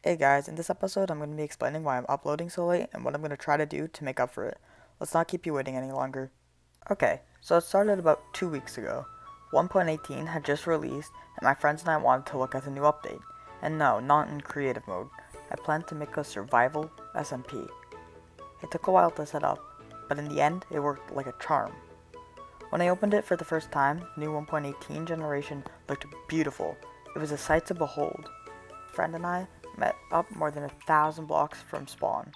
Hey guys, in this episode I'm going to be explaining why I'm uploading so late and what I'm going to try to do to make up for it. Let's not keep you waiting any longer. Okay, so it started about 2 weeks ago. 1.18 had just released and my friends and I wanted to look at the new update. And no, not in creative mode. I planned to make a survival SMP. It took a while to set up, but in the end it worked like a charm. When I opened it for the first time, new 1.18 generation looked beautiful. It was a sight to behold. Friend and I met up more than 1,000 blocks from spawn.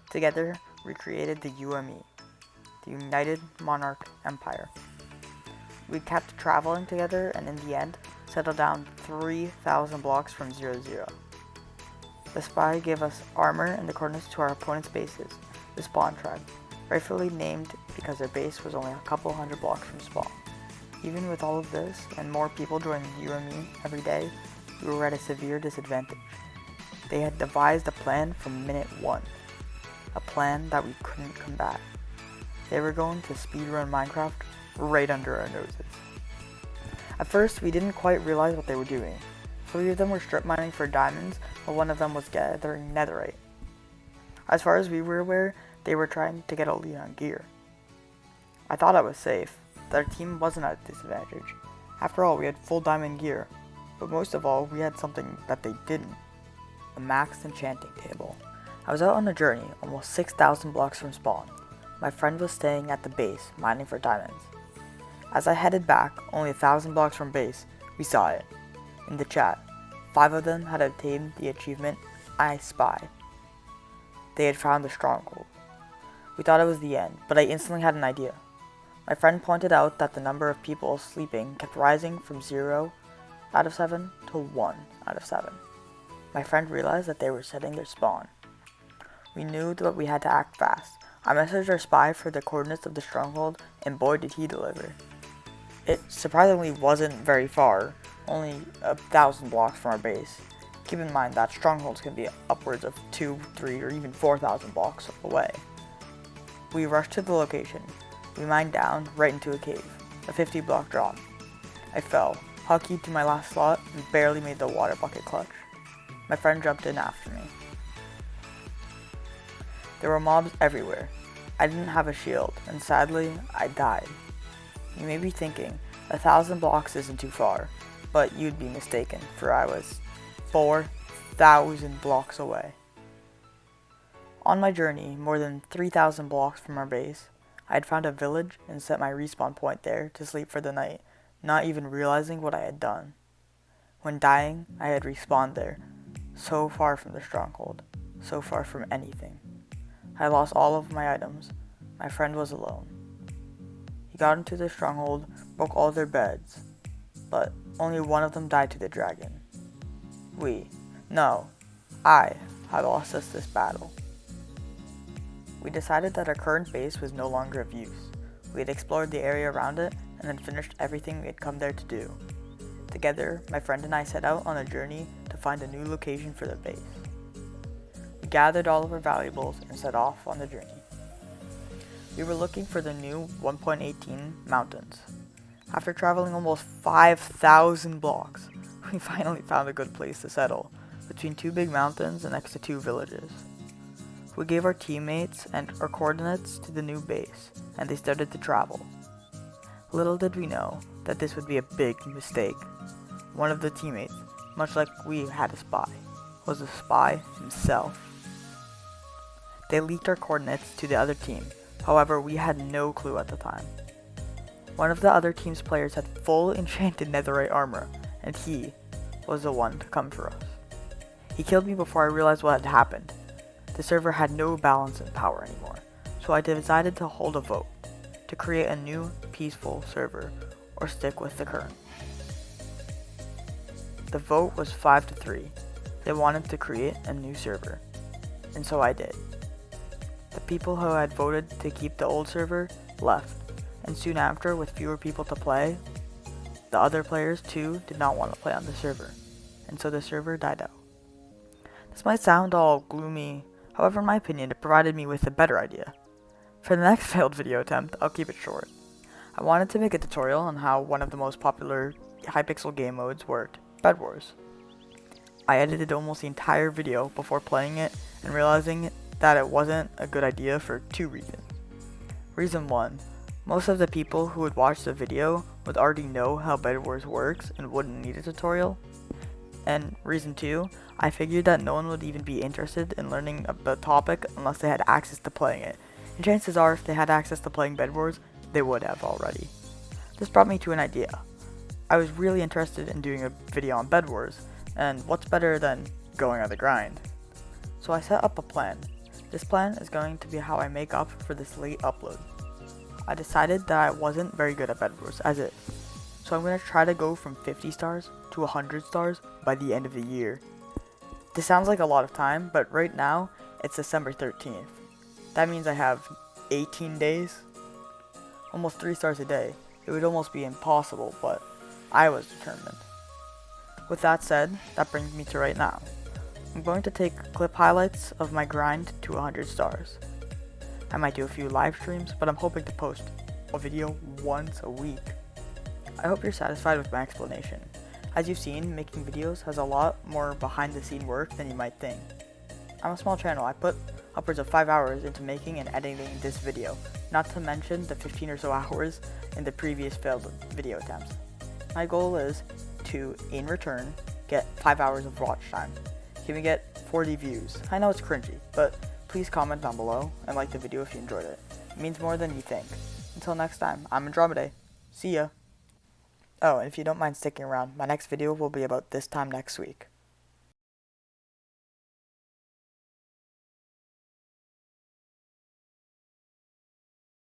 Together, we created the UME, the United Monarch Empire. We kept traveling together and in the end, settled down 3,000 blocks from 0-0. The spy gave us armor and the coordinates to our opponent's bases, the Spawn Tribe, rightfully named because their base was only a couple hundred blocks from spawn. Even with all of this, and more people joining UME every day, we were at a severe disadvantage. They had devised a plan from minute one, a plan that we couldn't combat. They were going to speedrun Minecraft right under our noses. At first, we didn't quite realize what they were doing. 3 of them were strip mining for diamonds, while 1 of them was gathering netherite. As far as we were aware, they were trying to get a lead on gear. I thought I was safe, that our team wasn't at a disadvantage. After all, we had full diamond gear, but most of all, we had something that they didn't. A maxed enchanting table. I was out on a journey, almost 6,000 blocks from spawn. My friend was staying at the base, mining for diamonds. As I headed back, only 1,000 blocks from base, we saw it. In the chat, 5 of them had obtained the achievement, I Spy. They had found the stronghold. We thought it was the end, but I instantly had an idea. My friend pointed out that the number of people sleeping kept rising from 0 out of 7 to 1 out of 7. My friend realized that they were setting their spawn. We knew that we had to act fast. I messaged our spy for the coordinates of the stronghold, and boy did he deliver. It surprisingly wasn't very far, only 1,000 blocks from our base. Keep in mind that strongholds can be upwards of 2, 3, or even 4,000 blocks away. We rushed to the location. We mined down right into a cave, a 50-block drop. I fell, hotkeyed to my last slot, and barely made the water bucket clutch. My friend jumped in after me. There were mobs everywhere. I didn't have a shield, and sadly, I died. You may be thinking, 1,000 blocks isn't too far, but you'd be mistaken, for I was 4,000 blocks away. On my journey, more than 3,000 blocks from our base, I had found a village and set my respawn point there to sleep for the night, not even realizing what I had done. When dying, I had respawned there, so far from the stronghold, so far from anything. I lost all of my items. My friend was alone. He got into the stronghold, broke all their beds, but only 1 of them died to the dragon. I had lost us this battle. We decided that our current base was no longer of use. We had explored the area around it and had finished everything we had come there to do. Together, my friend and I set out on a journey to find a new location for the base. We gathered all of our valuables and set off on the journey. We were looking for the new 1.18 mountains. After traveling almost 5,000 blocks, we finally found a good place to settle, between 2 big mountains and next to 2 villages. We gave our teammates and our coordinates to the new base, and they started to travel. Little did we know that this would be a big mistake. One of the teammates, much like we had a spy, was the spy himself. They leaked our coordinates to the other team, however we had no clue at the time. One of the other team's players had full enchanted netherite armor, and he was the one to come for us. He killed me before I realized what had happened. The server had no balance in power anymore, so I decided to hold a vote to create a new peaceful server or stick with the current. The vote was 5-3. They wanted to create a new server, and so I did. The people who had voted to keep the old server left, and soon after, with fewer people to play, the other players too did not want to play on the server, and so the server died out. This might sound all gloomy, however in my opinion it provided me with a better idea. For the next failed video attempt, I'll keep it short. I wanted to make a tutorial on how one of the most popular Hypixel game modes worked, Bed Wars. I edited almost the entire video before playing it and realizing that it wasn't a good idea for two reasons. Reason 1, most of the people who would watch the video would already know how Bed Wars works and wouldn't need a tutorial. And reason 2, I figured that no one would even be interested in learning the topic unless they had access to playing it. And chances are if they had access to playing Bed Wars, they would have already. This brought me to an idea. I was really interested in doing a video on Bed Wars, and what's better than going on the grind? So I set up a plan. This plan is going to be how I make up for this late upload. I decided that I wasn't very good at Bed Wars as is, so I'm going to try to go from 50 stars to 100 stars by the end of the year. This sounds like a lot of time, but right now it's December 13th. That means I have 18 days? Almost 3 stars a day. It would almost be impossible, but I was determined. With that said, that brings me to right now. I'm going to take clip highlights of my grind to 100 stars. I might do a few live streams, but I'm hoping to post a video once a week. I hope you're satisfied with my explanation. As you've seen, making videos has a lot more behind the scene work than you might think. I'm a small channel. I put upwards of 5 hours into making and editing this video, not to mention the 15 or so hours in the previous failed video attempts. My goal is to, in return, get 5 hours of watch time. Can we get 40 views? I know it's cringy, but please comment down below and like the video if you enjoyed it. It means more than you think. Until next time, I'm Andromeda. See ya. Oh, and if you don't mind sticking around, my next video will be about this time next week.